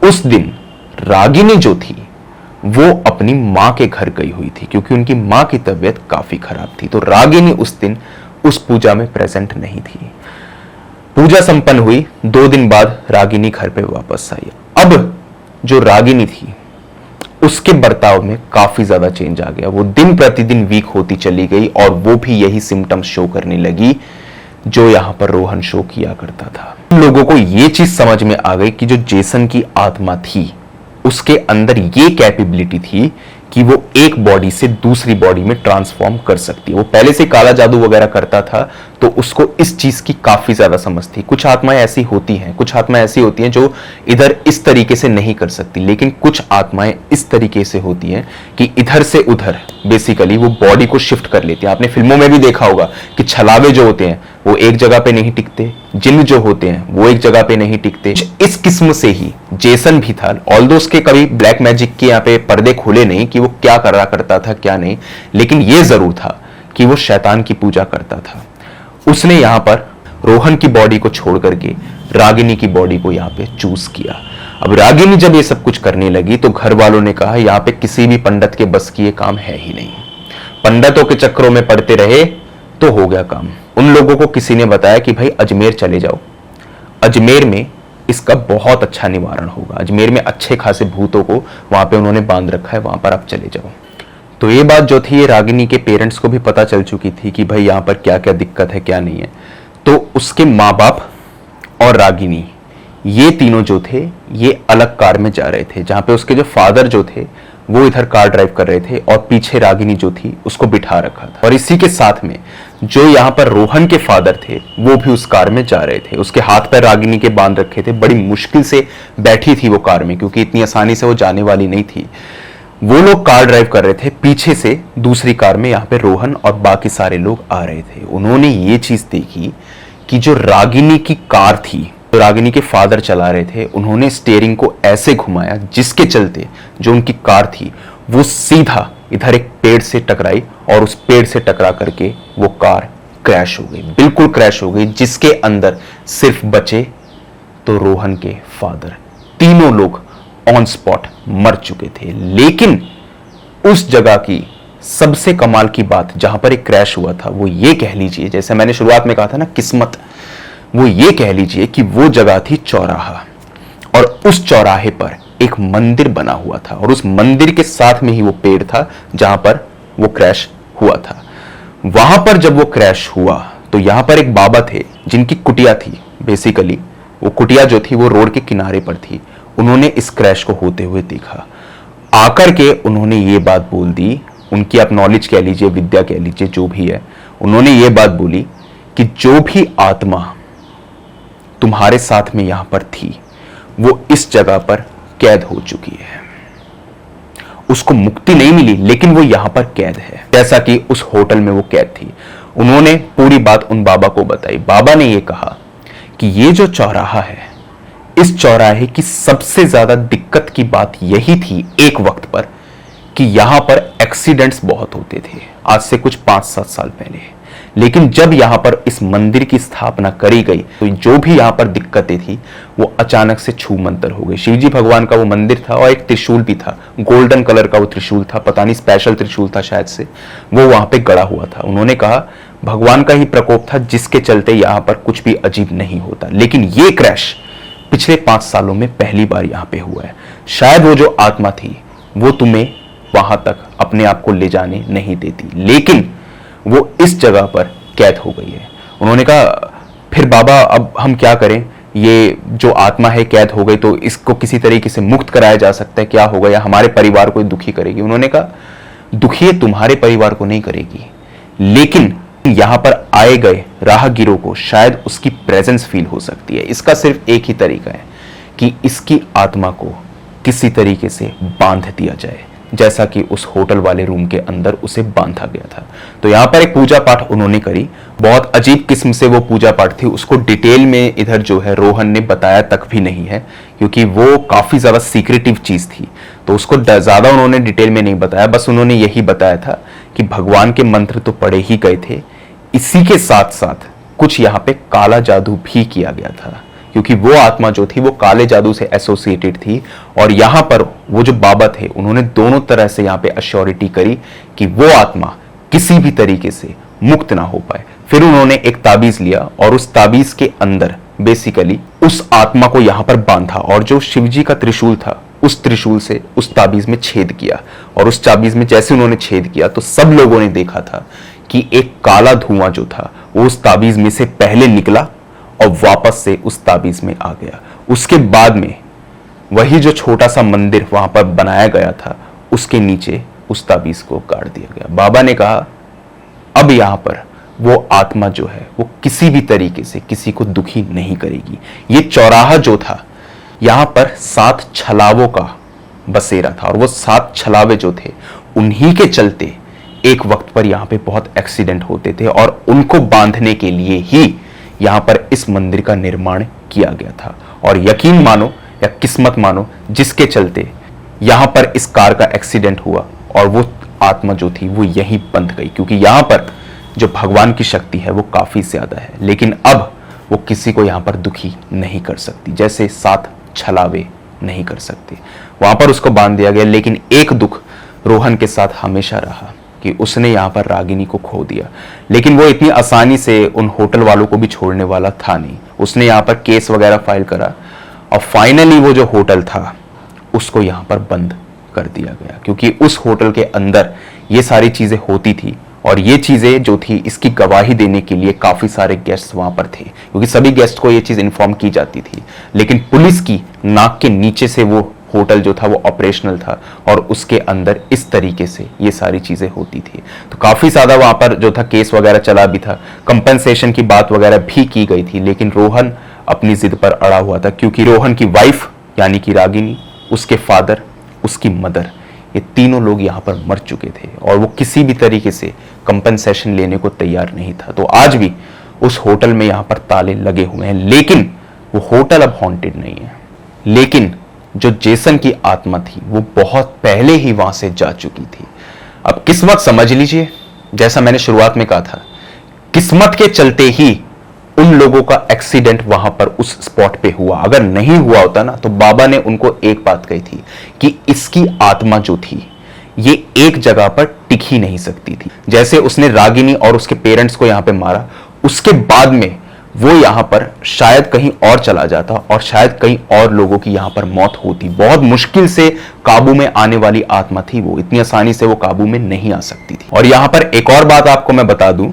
उस दिन रागिनी जो थी वो अपनी मां के घर गई हुई थी क्योंकि उनकी मां की तबीयत काफी खराब थी। तो रागिनी उस दिन उस पूजा में प्रेजेंट नहीं थी। पूजा संपन्न हुई, 2 दिन बाद रागिनी घर पे वापस आई। अब जो रागिनी थी उसके बर्ताव में काफी ज्यादा चेंज आ गया। वो दिन प्रतिदिन वीक होती चली गई और वो भी यही सिम्टम्स शो करने लगी जो यहां पर रोहन शो किया करता था। लोगों को यह चीज समझ में आ गई कि जो जेसन की आत्मा थी उसके अंदर ये कैपेबिलिटी थी कि वो एक बॉडी से दूसरी बॉडी में ट्रांसफॉर्म कर सकती है। वो पहले से काला जादू वगैरह करता था तो उसको इस चीज की काफी ज्यादा समझ थी। कुछ आत्माएं ऐसी होती हैं, कुछ आत्माएं ऐसी होती हैं जो इधर इस तरीके से नहीं कर सकती, लेकिन कुछ आत्माएं इस तरीके से होती हैं कि इधर से उधर बेसिकली वो बॉडी को शिफ्ट कर लेती हैं। आपने फिल्मों में भी देखा होगा कि छलावे जो होते हैं वो एक जगह पे नहीं टिकते, जिन्न जो होते हैं वो एक जगह पे नहीं टिकते। इस किस्म से ही जेसन भी था। ऑल्दो उसके कभी ब्लैक मैजिक के यहाँ पे पर्दे खुले नहीं कि वो क्या करा करता था क्या नहीं, लेकिन ये जरूर था कि वो शैतान की पूजा करता था। उसने यहां पर रोहन की बॉडी को छोड़ करके रागिनी की बॉडी को यहां पे चूज किया। अब रागिनी जब ये सब कुछ करने लगी तो घर वालों ने कहा यहां पे किसी भी पंडित के बस की ये काम है ही नहीं। पंडितों के चक्रों में पड़ते रहे तो हो गया काम। उन लोगों को किसी ने बताया कि भाई अजमेर चले जाओ, अजमेर में इसका बहुत अच्छा निवारण होगा। अजमेर में अच्छे खासे भूतों को वहां पे उन्होंने बांध रखा है, वहां पर आप चले जाओ। तो ये बात जो थी ये रागिनी के पेरेंट्स को भी पता चल चुकी थी कि भाई यहाँ पर क्या क्या दिक्कत है क्या नहीं है। तो उसके माँ बाप और रागिनी ये तीनों जो थे ये अलग कार में जा रहे थे, जहां पे उसके जो फादर जो थे वो इधर कार ड्राइव कर रहे थे और पीछे रागिनी जो थी उसको बिठा रखा था। और इसी के साथ में जो यहाँ पर रोहन के फादर थे वो भी उस कार में जा रहे थे। उसके हाथ पैर रागिनी के बांध रखे थे, बड़ी मुश्किल से बैठी थी वो कार में क्योंकि इतनी आसानी से वो जाने वाली नहीं थी। वो लोग कार ड्राइव कर रहे थे, पीछे से दूसरी कार में यहाँ पे रोहन और बाकी सारे लोग आ रहे थे। उन्होंने ये चीज देखी कि जो रागिनी की कार थी, जो रागिनी के फादर चला रहे थे, उन्होंने स्टीयरिंग को ऐसे घुमाया जिसके चलते जो उनकी कार थी वो सीधा इधर एक पेड़ से टकराई और उस पेड़ से टकरा करके वो कार क्रैश हो गई, बिल्कुल क्रैश हो गई, जिसके अंदर सिर्फ बचे तो रोहन के फादर। तीनों लोग ऑन स्पॉट मर चुके थे। लेकिन उस जगह की सबसे कमाल की बात जहां पर एक क्रैश हुआ था वो ये कह लीजिए, जैसे मैंने शुरुआत में कहा था ना किस्मत, वो ये कह लीजिए कि वो जगह थी चौराहा और उस चौराहे पर एक मंदिर बना हुआ था और उस मंदिर के साथ में ही वो पेड़ था जहां पर वो क्रैश हुआ था। वहां पर जब वो क्रैश हुआ तो यहां पर एक बाबा थे जिनकी कुटिया थी। बेसिकली वो कुटिया जो थी वो रोड के किनारे पर थी। उन्होंने इस क्रैश को होते हुए देखा। आकर के उन्होंने ये बात बोल दी, उनकी आप नॉलेज कह लीजिए, विद्या कह लीजिए, जो भी है, उन्होंने ये बात बोली कि जो भी आत्मा तुम्हारे साथ में यहां पर थी वो इस जगह पर कैद हो चुकी है। उसको मुक्ति नहीं मिली लेकिन वो यहां पर कैद है, जैसा कि उस होटल में वो कैद थी। उन्होंने पूरी बात उन बाबा को बताई। बाबा ने ये कहा कि ये जो चौराहा है इस चौराहे की सबसे ज्यादा दिक्कत की बात यही थी एक वक्त पर कि यहां पर एक्सीडेंट्स बहुत होते थे, आज से कुछ 5-7 साल पहले। लेकिन जब यहां पर इस मंदिर की स्थापना करी गई तो जो भी यहां पर दिक्कतें थी वो अचानक से छू मंतर हो गई। शिवजी भगवान का वो मंदिर था और एक त्रिशूल भी था, गोल्डन कलर का वो त्रिशूल था, पता नहीं स्पेशल त्रिशूल था शायद से, वो वहां पे गड़ा हुआ था। उन्होंने कहा भगवान का ही प्रकोप था जिसके चलते यहां पर कुछ भी अजीब नहीं होता। लेकिन ये क्रैश पिछले 5 सालों में पहली बार यहां पे हुआ है। शायद वो जो आत्मा थी वो तुम्हें वहां तक अपने आप को ले जाने नहीं देती, लेकिन वो इस जगह पर कैद हो गई है। उन्होंने कहा फिर बाबा अब हम क्या करें, ये जो आत्मा है कैद हो गई तो इसको किसी तरीके से मुक्त कराया जा सकता है, क्या होगा, या हमारे परिवार को दुखी करेगी। उन्होंने कहा दुखी तुम्हारे परिवार को नहीं करेगी, लेकिन यहां पर आए गए राहगीरों को शायद उसकी प्रेजेंस फील हो सकती है। इसका सिर्फ एक ही तरीका है कि इसकी आत्मा को किसी तरीके से बांध दिया जाए, जैसा कि उस होटल वाले रूम के अंदर उसे बांधा गया था। तो यहां पर एक पूजा पाठ उन्होंने करी, बहुत अजीब किस्म से वो पूजा पाठ थी। उसको डिटेल में इधर जो है रोहन ने बताया तक भी नहीं है, क्योंकि वो काफी ज्यादा सीक्रेटिव चीज थी, तो उसको ज्यादा उन्होंने डिटेल में नहीं बताया। बस उन्होंने यही बताया था कि भगवान के मंत्र तो पढ़े ही गए थे, इसी के साथ साथ कुछ यहाँ पे काला जादू भी किया गया था, क्योंकि वो आत्मा जो थी वो काले जादू से एसोसिएटेड थी। और यहां पर वो जो बाबा थे उन्होंने दोनों तरह से यहां पे अश्योरिटी करी कि वो आत्मा किसी भी तरीके से मुक्त ना हो पाए। फिर उन्होंने एक ताबीज लिया और उस ताबीज के अंदर बेसिकली उस आत्मा को यहां पर बांधा, और जो शिवजी का त्रिशूल था उस त्रिशूल से उस ताबीज में छेद किया। और उस ताबीज में जैसे उन्होंने छेद किया तो सब लोगों ने देखा था कि एक काला धुआं जो था वो उस ताबीज में से पहले निकला और वापस से उस ताबीज में आ गया। उसके बाद में वही जो छोटा सा मंदिर वहां पर बनाया गया था उसके नीचे उस ताबीज को गाड़ दिया गया। बाबा ने कहा अब यहां पर वो आत्मा जो है वो किसी भी तरीके से किसी को दुखी नहीं करेगी। ये चौराहा जो था यहां पर 7 छलावों का बसेरा था, और वो 7 छलावे जो थे उन्हीं के चलते एक वक्त पर यहां पे बहुत एक्सीडेंट होते थे, और उनको बांधने के लिए ही यहां पर इस मंदिर का निर्माण किया गया था। और यकीन मानो या किस्मत मानो जिसके चलते यहां पर इस कार का एक्सीडेंट हुआ और वो आत्मा जो थी वो यहीं बंध गई, क्योंकि यहां पर जो भगवान की शक्ति है वो काफी ज्यादा है। लेकिन अब वो किसी को यहां पर दुखी नहीं कर सकती, जैसे 7 छलावे नहीं कर सकते। वहां पर उसको बांध दिया गया। लेकिन एक दुख रोहन के साथ हमेशा रहा कि उसने यहां पर रागिनी को खो दिया, लेकिन वो इतनी आसानी से उन होटल वालों को भी छोड़ने वाला था नहीं। उसने यहां पर केस वगैरह फाइल करा और फाइनली वो जो होटल था उसको यहां पर बंद कर दिया गया, क्योंकि उस होटल के अंदर ये सारी चीजें होती थी। और ये चीजें जो थी इसकी गवाही देने के लिए काफी सारे गेस्ट वहां पर थे, क्योंकि सभी गेस्ट को ये चीज इन्फॉर्म की जाती थी। लेकिन पुलिस की नाक के नीचे से वो होटल जो था वो ऑपरेशनल था, और उसके अंदर इस तरीके से ये सारी चीजें होती थी। तो काफी ज्यादा वहां पर जो था केस वगैरह चला भी था, कंपनसेशन की बात वगैरह भी की गई थी। लेकिन रोहन अपनी जिद पर अड़ा हुआ था, क्योंकि रोहन की वाइफ यानी कि रागिनी, उसके फादर, उसकी मदर, ये तीनों लोग यहाँ पर मर चुके थे, और वो किसी भी तरीके से कंपनसेशन लेने को तैयार नहीं था। तो आज भी उस होटल में यहाँ पर ताले लगे हुए हैं, लेकिन वो होटल अब हॉन्टेड नहीं है। लेकिन जो जेसन की आत्मा थी वो बहुत पहले ही वहां से जा चुकी थी। अब किस्मत समझ लीजिए, जैसा मैंने शुरुआत में कहा था, किस्मत के चलते ही उन लोगों का एक्सीडेंट वहां पर उस स्पॉट पे हुआ। अगर नहीं हुआ होता ना तो बाबा ने उनको एक बात कही थी कि इसकी आत्मा जो थी ये एक जगह पर टिक ही नहीं सकती थी। जैसे उसने रागिनी और उसके पेरेंट्स को यहां पे मारा, उसके बाद में वो यहां पर शायद कहीं और चला जाता और शायद कहीं और लोगों की यहां पर मौत होती। बहुत मुश्किल से काबू में आने वाली आत्मा थी वो, इतनी आसानी से वो काबू में नहीं आ सकती थी। और यहां पर एक और बात आपको मैं बता दूं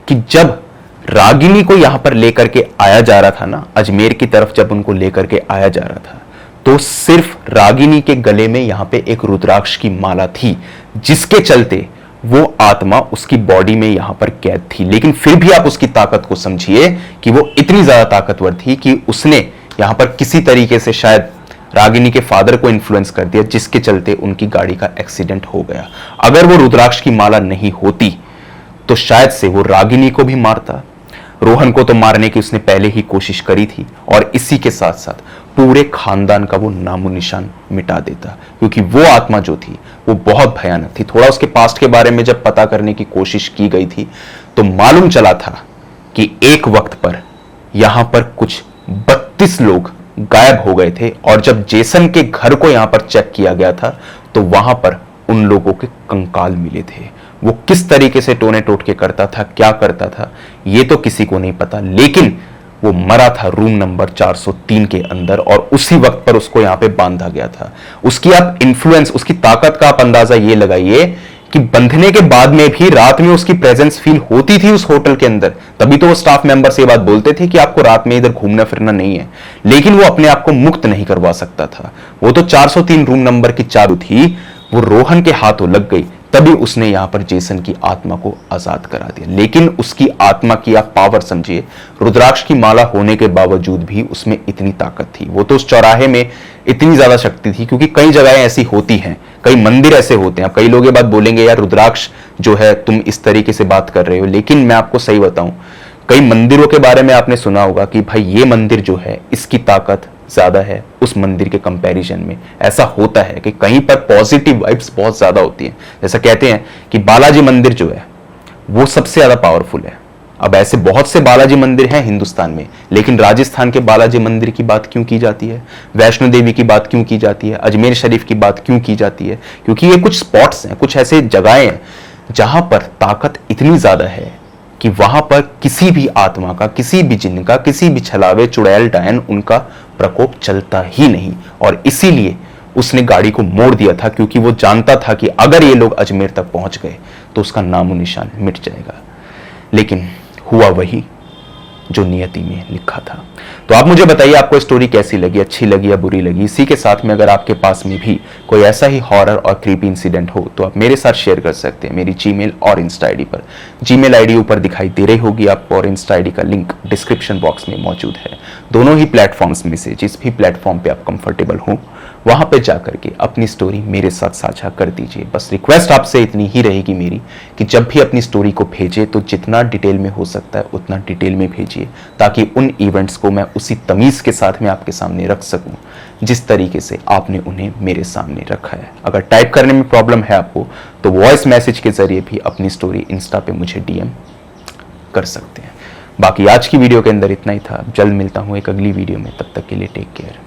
कि जब रागिनी को यहां पर लेकर के आया जा रहा था ना, अजमेर की तरफ जब उनको लेकर के आया जा रहा था, तो सिर्फ रागिनी के गले में यहां पे एक रुद्राक्ष की माला थी, जिसके चलते वो आत्मा उसकी बॉडी में यहां पर कैद थी। लेकिन फिर भी आप उसकी ताकत को समझिए कि वो इतनी ज्यादा ताकतवर थी कि उसने यहां पर किसी तरीके से शायद रागिनी के फादर को इन्फ्लुएंस कर दिया, जिसके चलते उनकी गाड़ी का एक्सीडेंट हो गया। अगर वो रुद्राक्ष की माला नहीं होती तो शायद से वो रागिनी को भी मारता, रोहन को तो मारने की उसने पहले ही कोशिश करी थी और इसी के साथ साथ पूरे खानदान का वो नामो निशान मिटा देता, क्योंकि वो आत्मा जो थी वो बहुत भयानक थी। थोड़ा उसके पास्ट के बारे में जब पता करने की कोशिश की गई थी तो मालूम चला था कि एक वक्त पर यहां पर कुछ 32 लोग गायब हो गए थे, और जब जेसन के घर को यहां पर चेक किया गया था तो वहां पर उन लोगों के कंकाल मिले थे। वो किस तरीके से टोने टोटके करता था, क्या करता था, ये तो किसी को नहीं पता, लेकिन वो मरा था रूम नंबर 403 के अंदर, और उसी वक्त पर उसको यहां पे बांधा गया था। उसकी आप इन्फ्लुएंस, उसकी ताकत का आप अंदाजा ये लगाइए कि बंधने के बाद में भी रात में उसकी प्रेजेंस फील होती थी उस होटल के अंदर। तभी तो वो स्टाफ मेंबर से ये बात बोलते थे कि आपको रात में इधर घूमना फिरना नहीं है, लेकिन वो अपने आप को मुक्त नहीं करवा सकता था। वो तो 403 रूम नंबर की चाबी थी, वो रोहन के हाथों लग गई, तभी उसने यहां पर जेसन की आत्मा को आजाद करा दिया। लेकिन उसकी आत्मा की आप पावर समझिए, रुद्राक्ष की माला होने के बावजूद भी उसमें इतनी ताकत थी। वो तो उस चौराहे में इतनी ज्यादा शक्ति थी, क्योंकि कई जगहें ऐसी होती हैं, कई मंदिर ऐसे होते हैं। अब कई लोग ये बात बोलेंगे, यार रुद्राक्ष जो है तुम इस तरीके से बात कर रहे हो, लेकिन मैं आपको सही बताऊं, कई मंदिरों के बारे में आपने सुना होगा कि भाई ये मंदिर जो है इसकी ताकत ज्यादा है उस मंदिर के कंपैरिजन में। ऐसा होता है कि कहीं पर पॉजिटिव वाइब्स बहुत ज्यादा होती है। जैसा कहते हैं कि बालाजी मंदिर जो है वो सबसे ज्यादा पावरफुल है। अब ऐसे बहुत से बालाजी मंदिर हैं हिंदुस्तान में, लेकिन राजस्थान के बालाजी मंदिर की बात क्यों की जाती है, वैष्णो देवी की बात क्यों की जाती है, अजमेर शरीफ की बात क्यों की जाती है? क्योंकि ये कुछ स्पॉट्स हैं, कुछ ऐसे जगहें हैं जहां पर ताकत इतनी ज्यादा है कि वहां पर किसी भी आत्मा का, किसी भी जिन्न का, किसी भी छलावे चुड़ैल डायन उनका प्रकोप चलता ही नहीं। और इसीलिए उसने गाड़ी को मोड़ दिया था, क्योंकि वो जानता था कि अगर ये लोग अजमेर तक पहुंच गए तो उसका नामो निशान मिट जाएगा। लेकिन हुआ वही जो नियति में लिखा था। तो आप मुझे बताइए आपको स्टोरी कैसी लगी, अच्छी लगी या बुरी लगी। इसी के साथ में अगर आपके पास में भी कोई ऐसा ही हॉरर और क्रीपी इंसिडेंट हो तो आप मेरे साथ शेयर कर सकते हैं मेरी जीमेल और इंस्टा आईडी पर। जीमेल आईडी ऊपर दिखाई दे रही होगी आपको, और इंस्टा आईडी का लिंक डिस्क्रिप्शन बॉक्स में मौजूद है। दोनों ही प्लेटफॉर्म्स में से जिस भी प्लेटफॉर्म पे आप कंफर्टेबल हो वहां पे जाकर के अपनी स्टोरी मेरे साथ साझा कर दीजिए। बस रिक्वेस्ट आपसे इतनी ही रहेगी मेरी कि जब भी अपनी स्टोरी को भेजें तो जितना डिटेल में हो सकता है उतना डिटेल में भेजिए, ताकि उन इवेंट्स को मैं उसी तमीज के साथ में आपके सामने रख सकूं जिस तरीके से आपने उन्हें मेरे सामने रखा है। अगर टाइप करने में प्रॉब्लम है आपको तो वॉइस मैसेज के जरिए भी अपनी स्टोरी इंस्टा पे मुझे डीएम कर सकते हैं। बाकी आज की वीडियो के अंदर इतना ही था। जल्द मिलता हूं एक अगली वीडियो में, तब तक के लिए टेक केयर,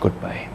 गुड बाय।